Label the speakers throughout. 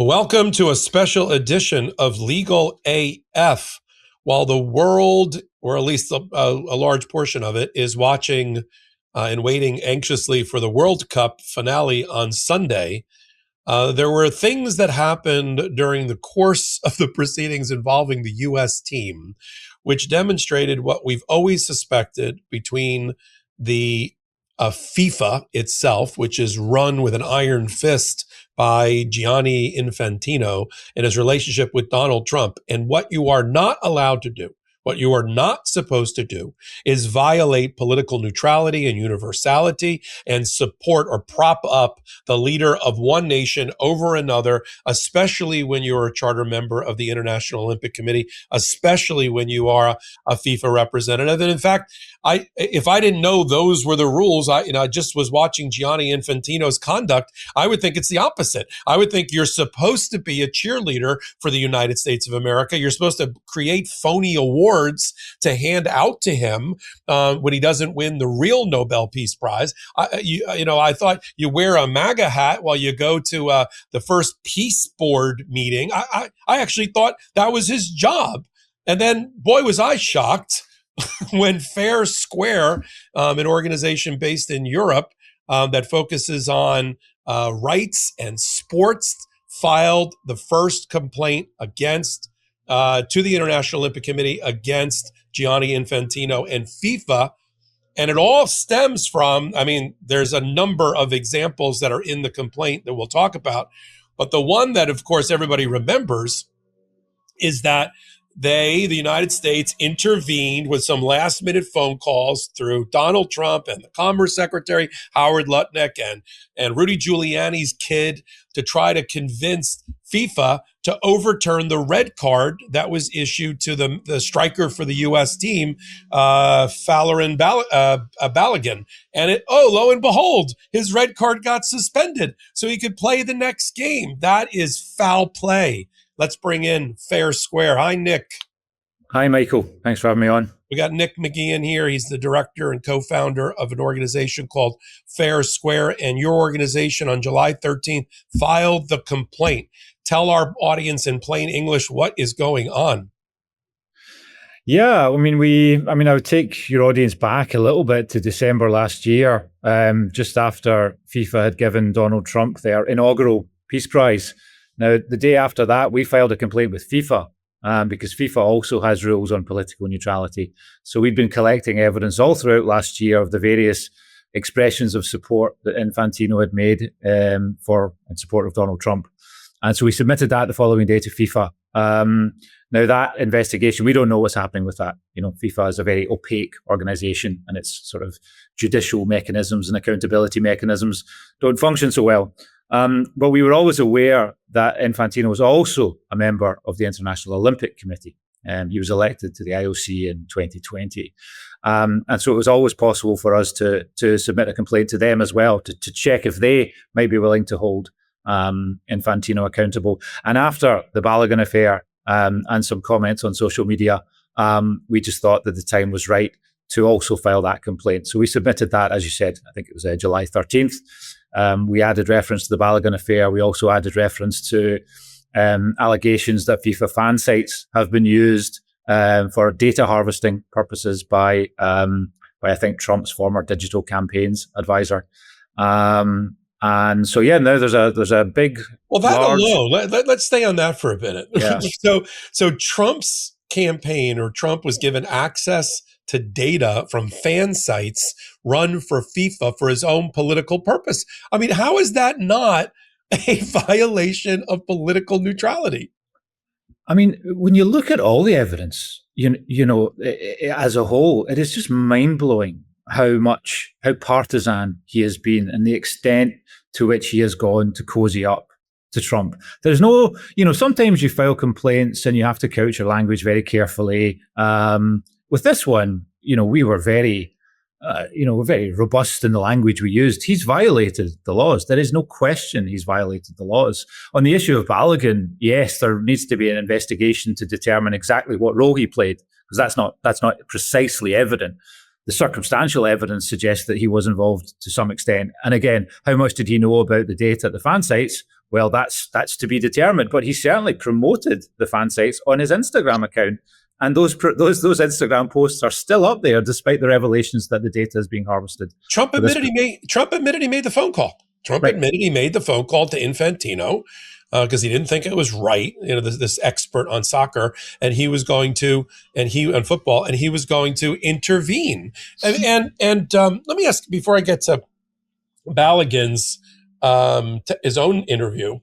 Speaker 1: Welcome to a special edition of Legal AF. While the world, or at least a large portion of it, is watching and waiting anxiously for the World Cup finale on Sunday, there were things that happened during the course of the proceedings involving the U.S. team, which demonstrated what we've always suspected between the FIFA itself, which is run with an iron fist by Gianni Infantino, and his relationship with Donald Trump. And what you are not allowed to do, what you are not supposed to do, is violate political neutrality and universality and support or prop up the leader of one nation over another, especially when you're a charter member of the International Olympic Committee, especially when you are a FIFA representative. And in fact, if I didn't know those were the rules, I just was watching Gianni Infantino's conduct, I would think it's the opposite. I would think you're supposed to be a cheerleader for the United States of America. You're supposed to create phony awards to hand out to him when he doesn't win the real Nobel Peace Prize. I thought you wear a MAGA hat while you go to the first Peace Board meeting. I actually thought that was his job. And then, boy, was I shocked when FairSquare, an organization based in Europe that focuses on rights and sports, filed the first complaint against to the International Olympic Committee against Gianni Infantino and FIFA. And it all stems from, there's a number of examples that are in the complaint that we'll talk about. But the one that, of course, everybody remembers is that the United States, intervened with some last minute phone calls through Donald Trump and the Commerce Secretary, Howard Lutnick, and Rudy Giuliani's kid to try to convince FIFA to overturn the red card that was issued to the striker for the U.S. team, Falarin Balogun. And lo and behold, his red card got suspended so he could play the next game. That is foul play. Let's bring in FairSquare. Hi, Nick.
Speaker 2: Hi, Michael. Thanks for having me on.
Speaker 1: We got Nick McGeehan here. He's the director and co-founder of an organization called FairSquare. And your organization on July 13th filed the complaint. Tell our audience in plain English what is going on.
Speaker 2: Yeah, I would take your audience back a little bit to December last year, just after FIFA had given Donald Trump their inaugural Peace Prize. Now, the day after that, we filed a complaint with FIFA because FIFA also has rules on political neutrality. So we'd been collecting evidence all throughout last year of the various expressions of support that Infantino had made in support of Donald Trump. And so we submitted that the following day to FIFA. Now, that investigation, we don't know what's happening with that. FIFA is a very opaque organization, and its sort of judicial mechanisms and accountability mechanisms don't function so well. But we were always aware that Infantino was also a member of the International Olympic Committee. He was elected to the IOC in 2020. And so it was always possible for us to submit a complaint to them as well, to check if they might be willing to hold Infantino accountable. And after the Balogun affair and some comments on social media, we just thought that the time was right to also file that complaint. So we submitted that, as you said, I think it was July 13th. We added reference to the Balogun affair. We also added reference to allegations that FIFA fan sites have been used for data harvesting purposes by I think Trump's former digital campaigns advisor. And so, now there's a big.
Speaker 1: Well, that alone, let's stay on that for a minute.
Speaker 2: Yeah.
Speaker 1: So Trump's campaign, or Trump was given access to data from fan sites run for FIFA for his own political purpose. How is that not a violation of political neutrality?
Speaker 2: When you look at all the evidence, as a whole, it is just mind-blowing how partisan he has been and the extent to which he has gone to cozy up to Trump. There's no, sometimes you file complaints and you have to couch your language very carefully. With this one, we were very robust in the language we used. He's violated the laws. There is no question he's violated the laws. On the issue of Balogun, yes, there needs to be an investigation to determine exactly what role he played, because that's not precisely evident. The circumstantial evidence suggests that he was involved to some extent. And again, how much did he know about the data at the fan sites? Well, that's to be determined. But he certainly promoted the fan sites on his Instagram account. And those Instagram posts are still up there, despite the revelations that the data is being harvested.
Speaker 1: Trump admitted he made the phone call. Trump admitted he made the phone call to Infantino because he didn't think it was right. You know, this expert on soccer, and he was going to, on football, and he was going to intervene. And let me ask before I get to Balogun's his own interview,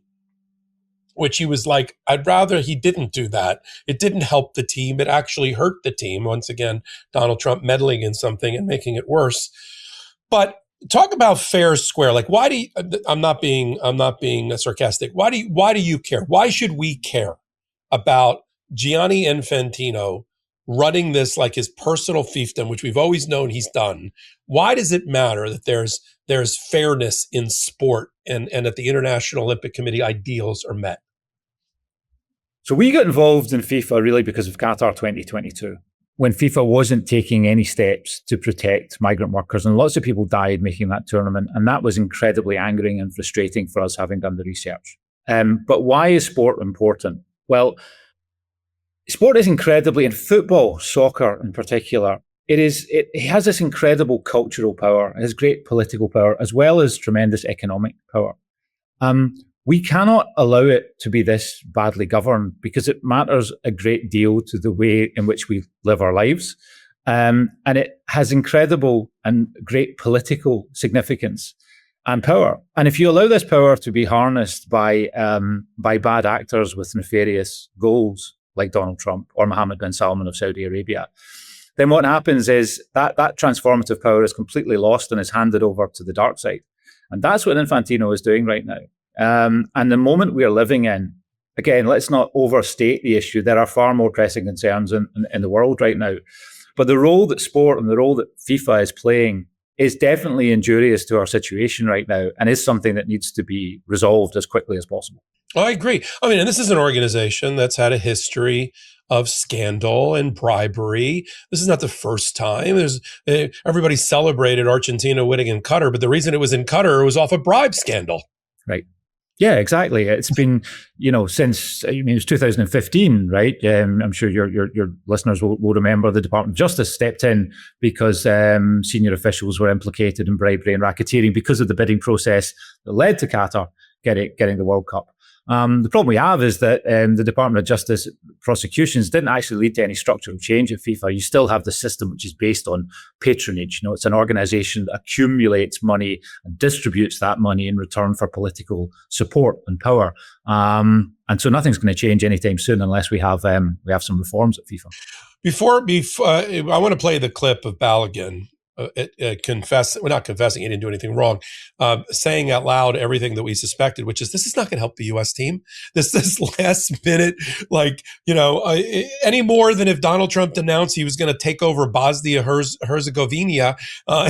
Speaker 1: which he was like, I'd rather he didn't do that. It didn't help the team. It actually hurt the team. Once again, Donald Trump meddling in something and making it worse. But talk about FairSquare. Like, why do you, I'm not being sarcastic. Why do you care? Why should we care about Gianni Infantino running this like his personal fiefdom, which we've always known he's done? Why does it matter that there's fairness in sport and that the International Olympic Committee ideals are met?
Speaker 2: So we got involved in FIFA really because of Qatar 2022, when FIFA wasn't taking any steps to protect migrant workers, and lots of people died making that tournament. And that was incredibly angering and frustrating for us, having done the research. But why is sport important? Well, sport is incredibly, in football, soccer in particular, it has this incredible cultural power, it has great political power, as well as tremendous economic power. We cannot allow it to be this badly governed because it matters a great deal to the way in which we live our lives. And it has incredible and great political significance and power. And if you allow this power to be harnessed by bad actors with nefarious goals like Donald Trump or Mohammed bin Salman of Saudi Arabia, then what happens is that transformative power is completely lost and is handed over to the dark side. And that's what Infantino is doing right now. And the moment we are living in, again, let's not overstate the issue. There are far more pressing concerns in the world right now. But the role that sport and the role that FIFA is playing is definitely injurious to our situation right now and is something that needs to be resolved as quickly as possible.
Speaker 1: I agree. I mean, and this is an organization that's had a history of scandal and bribery. This is not the first time. Everybody celebrated Argentina winning in Qatar, but the reason it was in Qatar was off a bribe scandal.
Speaker 2: Right. Yeah, exactly. It's been, since, it was 2015, right? I'm sure your listeners will remember the Department of Justice stepped in because senior officials were implicated in bribery and racketeering because of the bidding process that led to Qatar getting the World Cup. The problem we have is that the Department of Justice prosecutions didn't actually lead to any structural change at FIFA. You still have the system which is based on patronage. It's an organization that accumulates money and distributes that money in return for political support and power. And so nothing's going to change anytime soon unless we have some reforms at FIFA. Before
Speaker 1: I want to play the clip of Balogun. Not confessing he didn't do anything wrong, saying out loud everything that we suspected, which is this is not going to help the U.S. team. This last minute, any more than if Donald Trump announced he was going to take over Bosnia Herzegovina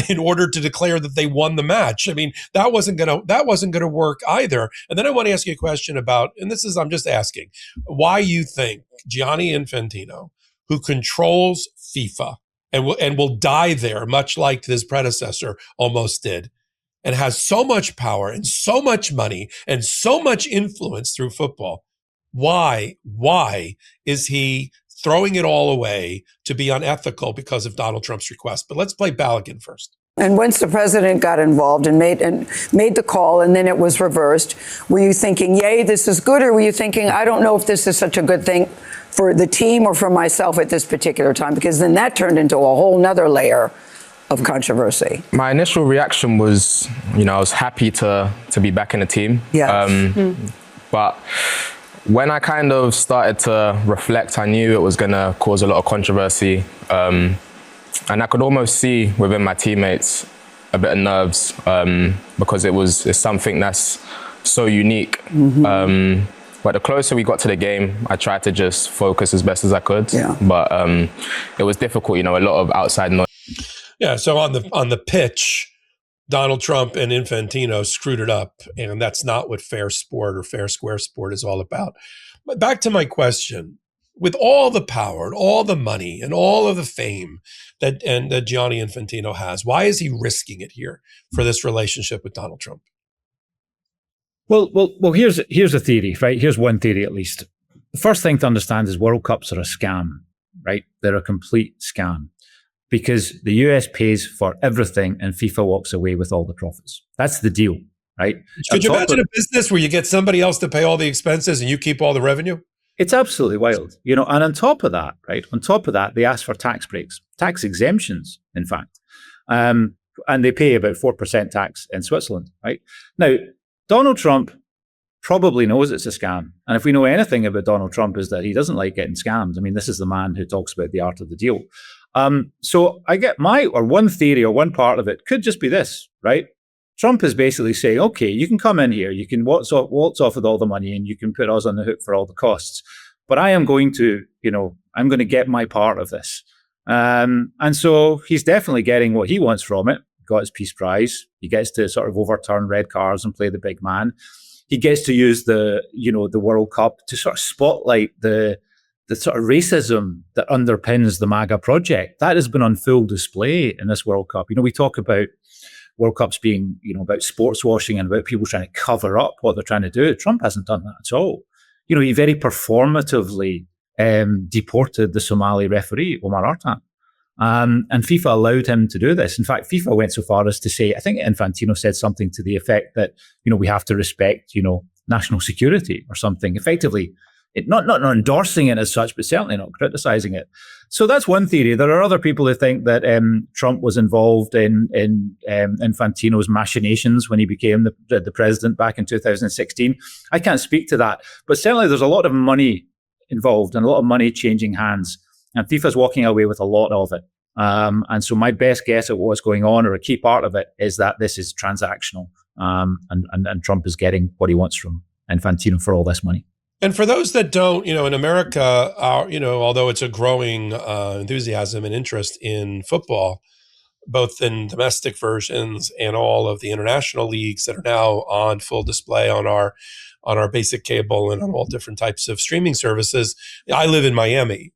Speaker 1: in order to declare that they won the match. I mean, that wasn't going to work either. And then I want to ask you a question about, and I'm just asking, why you think Gianni Infantino, who controls FIFA, and will die there, much like his predecessor almost did, and has so much power and so much money and so much influence through football. Why is he throwing it all away to be unethical because of Donald Trump's request? But let's play Balogun first.
Speaker 3: And once the president got involved and made the call, and then it was reversed, were you thinking, yay, this is good? Or were you thinking, I don't know if this is such a good thing for the team or for myself at this particular time? Because then that turned into a whole nother layer of controversy.
Speaker 4: My initial reaction was, I was happy to be back in the team.
Speaker 3: Yes.
Speaker 4: But when I kind of started to reflect, I knew it was going to cause a lot of controversy. And I could almost see within my teammates a bit of nerves because it's something that's so unique. Mm-hmm. But the closer we got to the game, I tried to just focus as best as I could. Yeah. But it was difficult, a lot of outside noise.
Speaker 1: Yeah, so on the pitch, Donald Trump and Infantino screwed it up, and that's not what fair sport or FairSquare sport is all about. But back to my question. With all the power and all the money and all of the fame that Gianni Infantino has, why is he risking it here for this relationship with Donald Trump?
Speaker 2: Well. Here's a theory, right? Here's one theory at least. The first thing to understand is World Cups are a scam, right? They're a complete scam because the US pays for everything and FIFA walks away with all the profits. That's the deal, right?
Speaker 1: Could you imagine a business where you get somebody else to pay all the expenses and you keep all the revenue?
Speaker 2: It's absolutely wild, and on top of that, right? On top of that, they ask for tax breaks, tax exemptions, in fact. And they pay about 4% tax in Switzerland, right? Now, Donald Trump probably knows it's a scam. And if we know anything about Donald Trump is that he doesn't like getting scammed. I mean, this is the man who talks about the art of the deal. So I get one theory or one part of it could just be this, right? Trump is basically saying, okay, you can come in here, you can waltz off with all the money and you can put us on the hook for all the costs. But I am going to, I'm going to get my part of this. And so he's definitely getting what he wants from it. He got his Peace Prize. He gets to sort of overturn red cars and play the big man. He gets to use the World Cup to sort of spotlight the sort of racism that underpins the MAGA project. That has been on full display in this World Cup. We talk about World Cups being, about sports washing and about people trying to cover up what they're trying to do. Trump hasn't done that at all. He very performatively deported the Somali referee, Omar Artan. And FIFA allowed him to do this. In fact, FIFA went so far as to say, I think Infantino said something to the effect that, we have to respect, national security or something. Effectively, not endorsing it as such, but certainly not criticizing it. So that's one theory. There are other people who think that Trump was involved in Infantino's machinations when he became the president back in 2016. I can't speak to that, but certainly there's a lot of money involved and a lot of money changing hands, and FIFA's walking away with a lot of it. And so my best guess at what's going on, or a key part of it, is that this is transactional, and Trump is getting what he wants from Infantino for all this money.
Speaker 1: And for those that don't, in America, although it's a growing enthusiasm and interest in football, both in domestic versions and all of the international leagues that are now on full display on our basic cable and on all different types of streaming services. I live in Miami.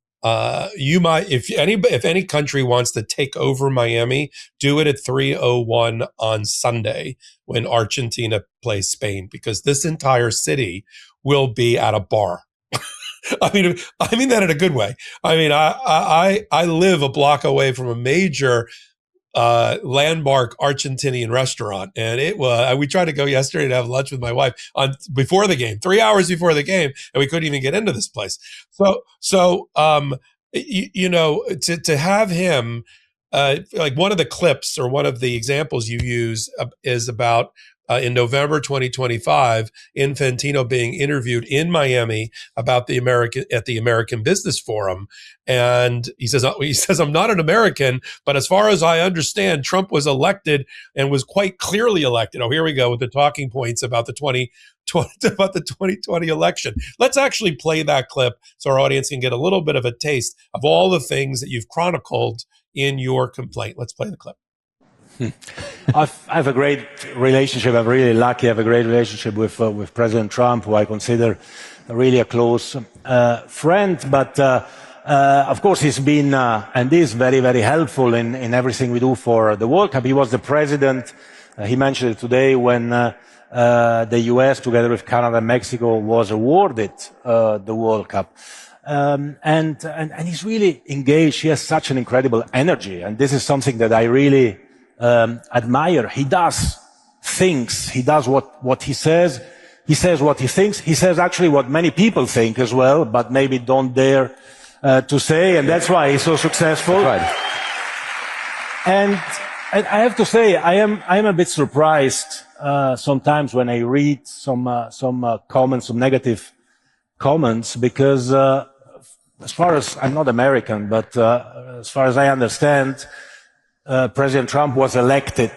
Speaker 1: You might, if any country wants to take over Miami, do it at 3:01 on Sunday when Argentina plays Spain, because this entire city will be at a bar. I mean that in a good way. I mean, I live a block away from a major landmark Argentinian restaurant, and we tried to go yesterday to have lunch with my wife before the game, 3 hours before the game, and we couldn't even get into this place. So to have him, like one of the clips or one of the examples you use is about in November 2025, Infantino being interviewed in Miami about the American Business Forum, and he says, "I'm not an American, but as far as I understand, Trump was elected and was quite clearly elected." Oh, here we go with the talking points about the 2020 election. Let's actually play that clip so our audience can get a little bit of a taste of all the things that you've chronicled in your complaint. Let's play the clip.
Speaker 5: I have a great relationship. I'm really lucky. I have a great relationship with President Trump, who I consider really a close friend. But of course, he's been and is very, very helpful in everything we do for the World Cup. He was the president. He mentioned it today when the U.S., together with Canada and Mexico, was awarded the World Cup. And he's really engaged. He has such an incredible energy, and this is something that I really admire. He does things. He does what he says. He says what he thinks. He says actually what many people think as well, but maybe don't dare to say, and that's why he's so successful. Right. And I have to say, I am a bit surprised sometimes when I read some comments, some negative comments, because as far as I'm not American, but as far as I understand, President Trump was elected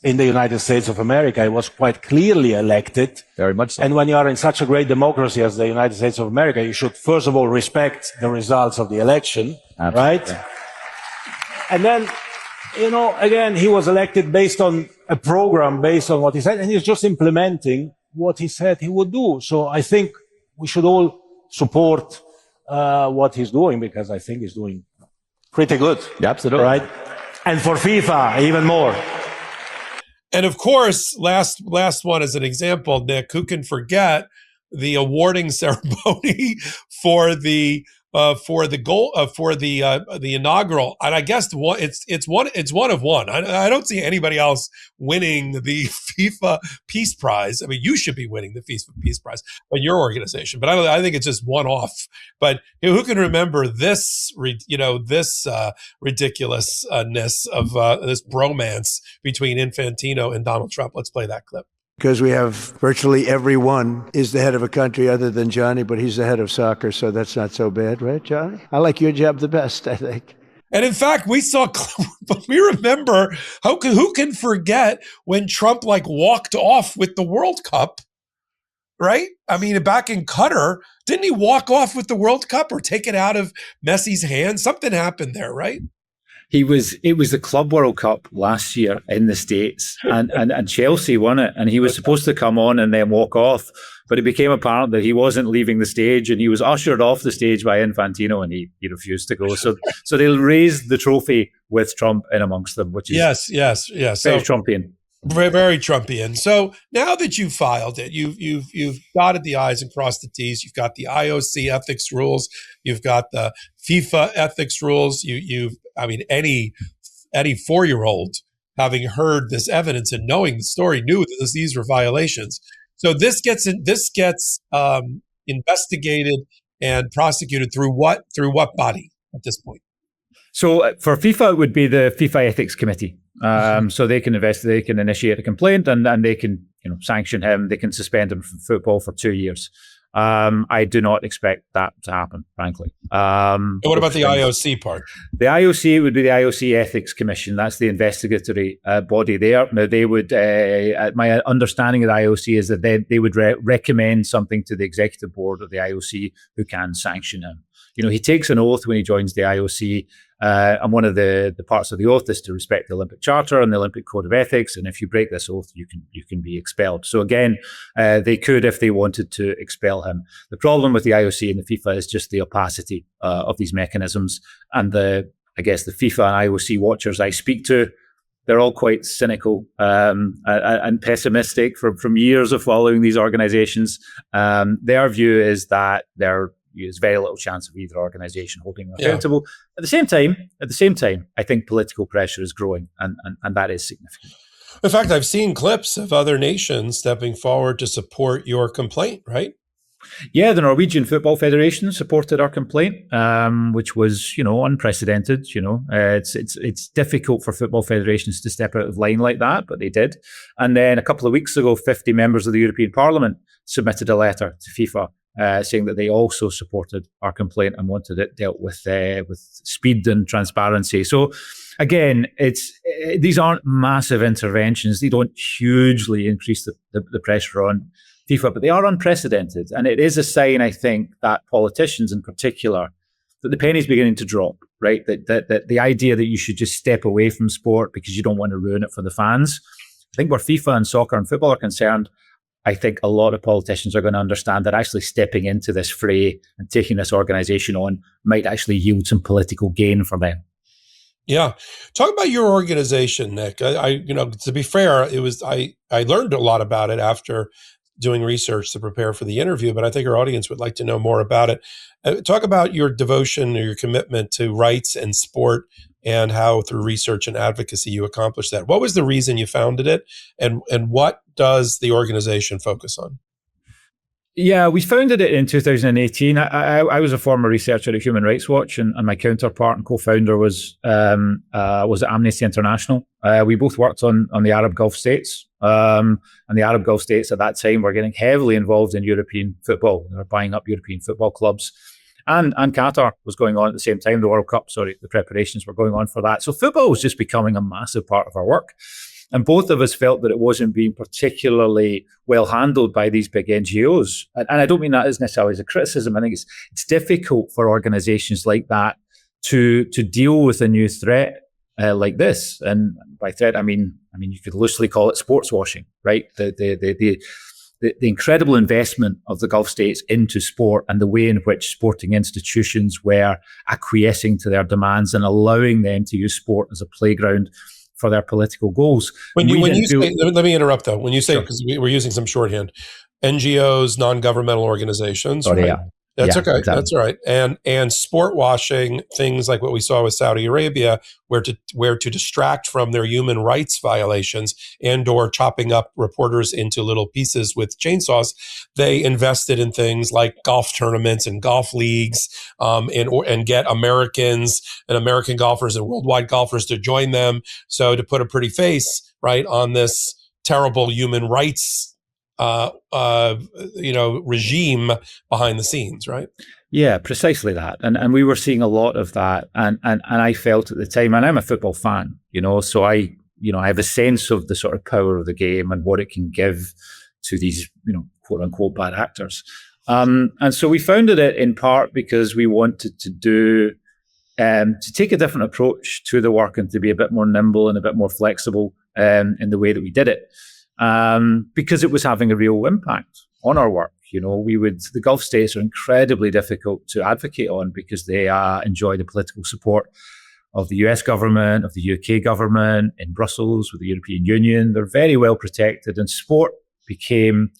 Speaker 5: in the United States of America. He was quite clearly elected.
Speaker 6: Very much so.
Speaker 5: And when you are in such a great democracy as the United States of America, you should first of all respect the results of the election, right? And then, again, he was elected based on a program, based on what he said, and he's just implementing what he said he would do. So I think we should all support what he's doing, because I think he's doing pretty good.
Speaker 6: Yeah, absolutely.
Speaker 5: Right? And for FIFA, even more.
Speaker 1: And of course, last one as an example, Nick, who can forget the awarding ceremony for the inaugural? And I guess it's one of one. I don't see anybody else winning the FIFA Peace Prize. I mean, you should be winning the FIFA Peace Prize, but your organization. But I think it's just one off. But who can remember this ridiculousness of this bromance between Infantino and Donald Trump? Let's play that clip.
Speaker 6: Because we have virtually everyone is the head of a country other than Gianni, but he's the head of soccer, so that's not so bad, right, Gianni? I like your job the best, I think.
Speaker 1: And in fact, we remember who can forget when Trump walked off with the World Cup, right? I mean, back in Qatar, didn't he walk off with the World Cup or take it out of Messi's hands? Something happened there, right?
Speaker 2: It was the Club World Cup last year in the States, and Chelsea won it, and he was supposed to come on and then walk off, but it became apparent that he wasn't leaving the stage, and he was ushered off the stage by Infantino, and he refused to go. So they'll raise the trophy with Trump in amongst them, which is
Speaker 1: yes.
Speaker 2: very Trumpian.
Speaker 1: Very, very Trumpian. So now that you've filed it, you've dotted the I's and crossed the T's. You've got the IOC ethics rules. You've got the FIFA ethics rules. Any 4-year-old having heard this evidence and knowing the story knew that these were violations. So this gets investigated and prosecuted through what body at this point?
Speaker 2: So for FIFA, it would be the FIFA Ethics Committee. So they can investigate, they can initiate a complaint, and they can sanction him. They can suspend him from football for 2 years. I do not expect that to happen, frankly.
Speaker 1: And what about the IOC part?
Speaker 2: The IOC would be the IOC Ethics Commission. That's the investigatory body there. Now, they would, my understanding of the IOC is that they would recommend something to the executive board of the IOC who can sanction him. He takes an oath when he joins the IOC, and one of the parts of the oath is to respect the Olympic Charter and the Olympic Code of Ethics. And if you break this oath, you can be expelled. So again, they could, if they wanted to, expel him. The problem with the IOC and the FIFA is just the opacity of these mechanisms. And the FIFA and IOC watchers I speak to, they're all quite cynical and pessimistic from years of following these organizations. Their view is that there's very little chance of either organization holding them accountable. At the same time, I think political pressure is growing, and that is significant.
Speaker 1: In fact, I've seen clips of other nations stepping forward to support your complaint, right?
Speaker 2: Yeah, the Norwegian Football Federation supported our complaint, which was, unprecedented. It's difficult for football federations to step out of line like that, but they did. And then a couple of weeks ago, 50 members of the European Parliament submitted a letter to FIFA saying that they also supported our complaint and wanted it dealt with speed and transparency. So again, these aren't massive interventions. They don't hugely increase the pressure on FIFA, but they are unprecedented. And it is a sign, I think, that politicians in particular, that the penny's beginning to drop, right? That the idea that you should just step away from sport because you don't want to ruin it for the fans. I think where FIFA and soccer and football are concerned, I think a lot of politicians are going to understand that actually stepping into this fray and taking this organization on might actually yield some political gain for them.
Speaker 1: Yeah. Talk about your organization, Nick. To be fair, I learned a lot about it after doing research to prepare for the interview, but I think our audience would like to know more about it. Talk about your devotion or your commitment to rights and sport and how through research and advocacy you accomplished that. What was the reason you founded it, and what does the organization focus on?
Speaker 2: Yeah, we founded it in 2018. I was a former researcher at Human Rights Watch, and my counterpart and co-founder was at Amnesty International. We both worked on the Arab Gulf states, and the Arab Gulf states at that time were getting heavily involved in European football. They were buying up European football clubs. And Qatar was going on at the same time, the World Cup, the preparations were going on for that. So football was just becoming a massive part of our work. And both of us felt that it wasn't being particularly well handled by these big NGOs. And I don't mean that as necessarily as a criticism. I think it's difficult for organizations like that to deal with a new threat like this. And by threat, I mean you could loosely call it sports washing, right? The incredible investment of the Gulf states into sport and the way in which sporting institutions were acquiescing to their demands and allowing them to use sport as a playground for their political goals.
Speaker 1: When you say, let me interrupt though. When you say, because we're using some shorthand, NGOs, non-governmental organizations, right?
Speaker 2: Yeah.
Speaker 1: That's
Speaker 2: Yeah,
Speaker 1: okay.
Speaker 2: exactly.
Speaker 1: That's all right. And sport washing, things like what we saw with Saudi Arabia, where to distract from their human rights violations and or chopping up reporters into little pieces with chainsaws, they invested in things like golf tournaments and golf leagues, and get Americans and American golfers and worldwide golfers to join them. So to put a pretty face, right, on this terrible human rights regime behind the scenes, right?
Speaker 2: Yeah, precisely that. And we were seeing a lot of that. And I felt at the time, and I'm a football fan, so I have a sense of the sort of power of the game and what it can give to these, quote unquote, bad actors. And so we founded it in part because we wanted to take a different approach to the work and to be a bit more nimble and a bit more flexible in the way that we did it. Because it was having a real impact on our work. The Gulf states are incredibly difficult to advocate on because they enjoy the political support of the US government, of the UK government, in Brussels, with the European Union. They're very well protected, and sport became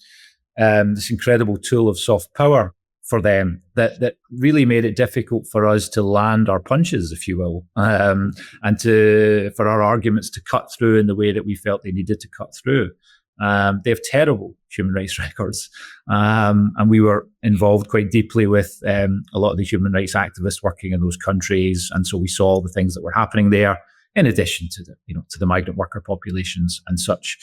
Speaker 2: this incredible tool of soft power for them that really made it difficult for us to land our punches, if you will, and for our arguments to cut through in the way that we felt they needed to cut through. They have terrible human rights records, and we were involved quite deeply with a lot of the human rights activists working in those countries, and so we saw all the things that were happening there, in addition to the migrant worker populations and such.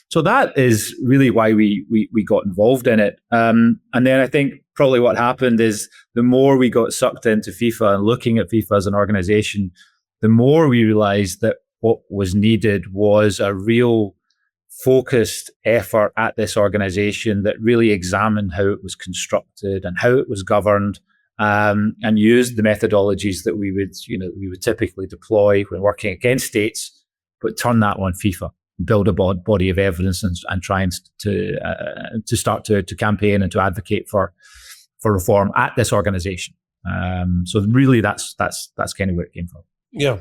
Speaker 2: So that is really why we got involved in it. And then I think probably what happened is the more we got sucked into FIFA and looking at FIFA as an organization, the more we realized that what was needed was a real focused effort at this organization that really examined how it was constructed and how it was governed, and used the methodologies that we would typically deploy when working against states, but turn that on FIFA. Build a body of evidence and trying to start to campaign and to advocate for reform at this organization. So really, that's kind of where it came from.
Speaker 1: Yeah.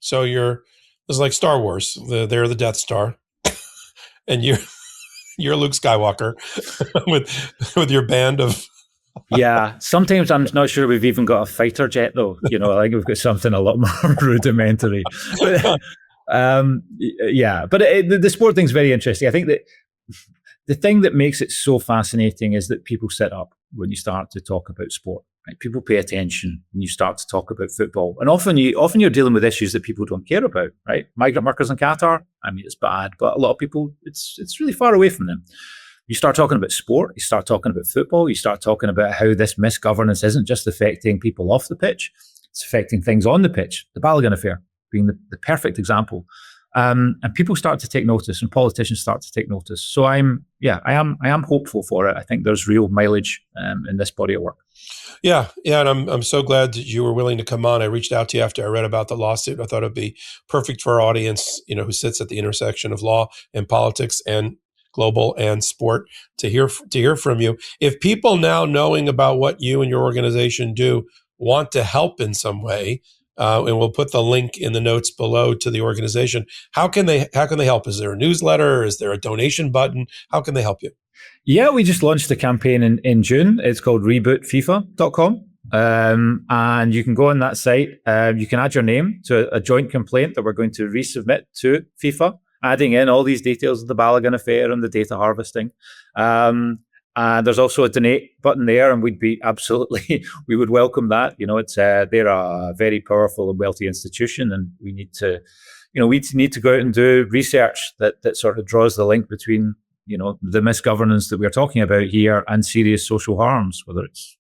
Speaker 1: So it's like Star Wars. They're the Death Star, and you're Luke Skywalker with your band of.
Speaker 2: Yeah. Sometimes I'm not sure we've even got a fighter jet, though. I think we've got something a lot more rudimentary. But, but the sport thing's very interesting. I think that the thing that makes it so fascinating is that people sit up when you start to talk about sport. Right? People pay attention when you start to talk about football, and often you're dealing with issues that people don't care about. Right? Migrant workers in Qatar. I mean, it's bad, but a lot of people, it's really far away from them. You start talking about sport, you start talking about football, you start talking about how this misgovernance isn't just affecting people off the pitch, it's affecting things on the pitch. The Balogun affair being the perfect example. And people start to take notice, and politicians start to take notice. So I am hopeful for it. I think there's real mileage in this body of work. Yeah,
Speaker 1: and I'm so glad that you were willing to come on. I reached out to you after I read about the lawsuit. I thought it'd be perfect for our audience, who sits at the intersection of law and politics and global and sport, to hear from you. If people now knowing about what you and your organization do want to help in some way, and we'll put the link in the notes below to the organization, how can they help? Is there a newsletter? Is there a donation button? How can they help you?
Speaker 2: Yeah, we just launched a campaign in June. It's called rebootfifa.com. And you can go on that site. You can add your name to a joint complaint that we're going to resubmit to FIFA, adding in all these details of the Balogun affair and the data harvesting. And there's also a donate button there, and we would welcome that. They're a very powerful and wealthy institution, and we need to go out and do research that sort of draws the link between, the misgovernance that we're talking about here and serious social harms, whether it's,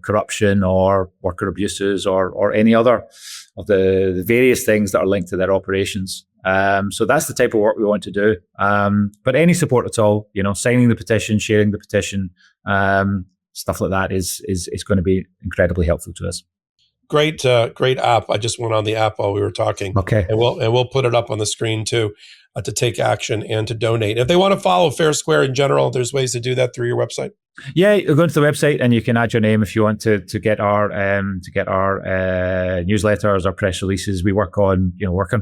Speaker 2: corruption or worker abuses or any other of the various things that are linked to their operations. So that's the type of work we want to do. But any support at all, signing the petition, sharing the petition, stuff like that is going to be incredibly helpful to us.
Speaker 1: Great app. I just went on the app while we were talking.
Speaker 2: Okay.
Speaker 1: And we'll put it up on the screen too, to take action and to donate. If they want to follow FairSquare in general, there's ways to do that through your website.
Speaker 2: Yeah, go into the website and you can add your name if you want to get our newsletters, our press releases. We work on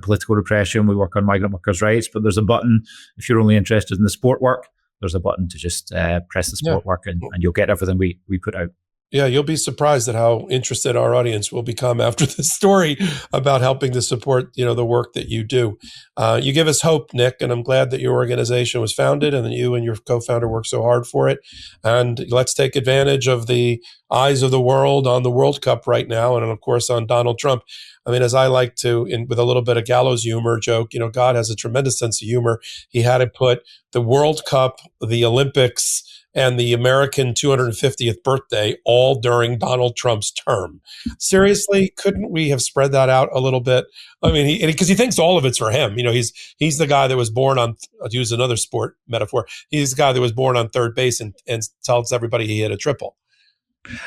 Speaker 2: political repression, we work on migrant workers' rights, but there's a button if you're only interested in the sport work. There's a button to just press the sport work and you'll get everything we put out.
Speaker 1: Yeah, you'll be surprised at how interested our audience will become after this story about helping to support, the work that you do. You give us hope, Nick, and I'm glad that your organization was founded and that you and your co-founder worked so hard for it. And let's take advantage of the eyes of the world on the World Cup right now, and of course on Donald Trump. I mean, as I like to, with a little bit of gallows humor, joke, God has a tremendous sense of humor. He had to put the World Cup, the Olympics, and the American 250th birthday all during Donald Trump's term. Seriously, couldn't we have spread that out a little bit? I mean, because he thinks all of it's for him. He's the guy that was born on, to use another sport metaphor, he's the guy that was born on third base and tells everybody he hit a triple.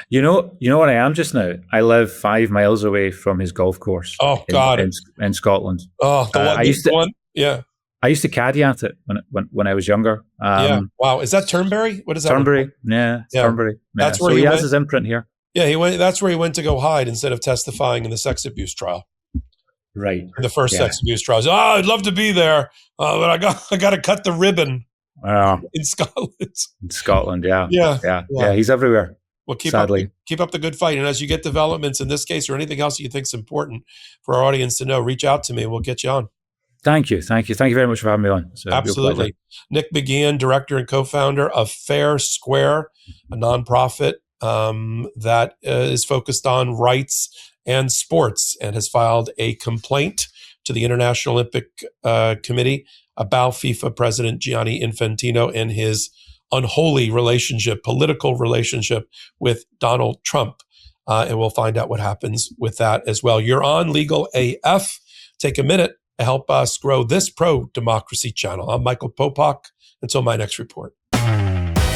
Speaker 2: You know what I am just now? I live 5 miles away from his golf course.
Speaker 1: Oh, God.
Speaker 2: In Scotland.
Speaker 1: Oh, the one. Yeah.
Speaker 2: I used to caddy at it when I was younger.
Speaker 1: Yeah. Wow. Is that Turnberry? What is that?
Speaker 2: Turnberry. Yeah. Turnberry. Yeah.
Speaker 1: That's where he
Speaker 2: has his imprint here.
Speaker 1: Yeah. He went. That's where he went to go hide instead of testifying in the sex abuse trial.
Speaker 2: Right.
Speaker 1: The first sex abuse trials. Oh, I'd love to be there, but I got to cut the ribbon. In Scotland. In
Speaker 2: Scotland. Yeah. Yeah. He's everywhere.
Speaker 1: Well, keep
Speaker 2: sadly.
Speaker 1: up the good fight. And as you get developments in this case or anything else that you think is important for our audience to know, reach out to me. We'll get you on.
Speaker 2: Thank you very much for having me on.
Speaker 1: Absolutely. Nick McGeehan, director and co-founder of FairSquare, a nonprofit that is focused on rights and sports and has filed a complaint to the International Olympic Committee about FIFA President Gianni Infantino and his unholy political relationship with Donald Trump. And we'll find out what happens with that as well. You're on Legal AF. Take a minute to help us grow this pro-democracy channel. I'm Michael Popok. Until my next report.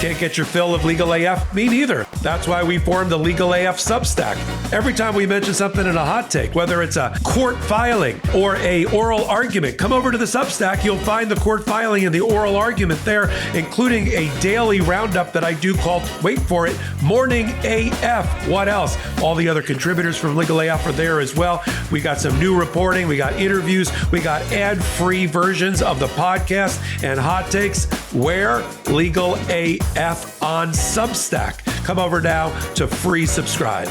Speaker 1: Can't get your fill of Legal AF? Me neither. That's why we formed the Legal AF Substack. Every time we mention something in a hot take, whether it's a court filing or a oral argument, come over to the Substack. You'll find the court filing and the oral argument there, including a daily roundup that I do called, wait for it, Morning AF. What else? All the other contributors from Legal AF are there as well. We got some new reporting. We got interviews. We got ad-free versions of the podcast and hot takes. Where? Legal AF on Substack. Come over now to free subscribe.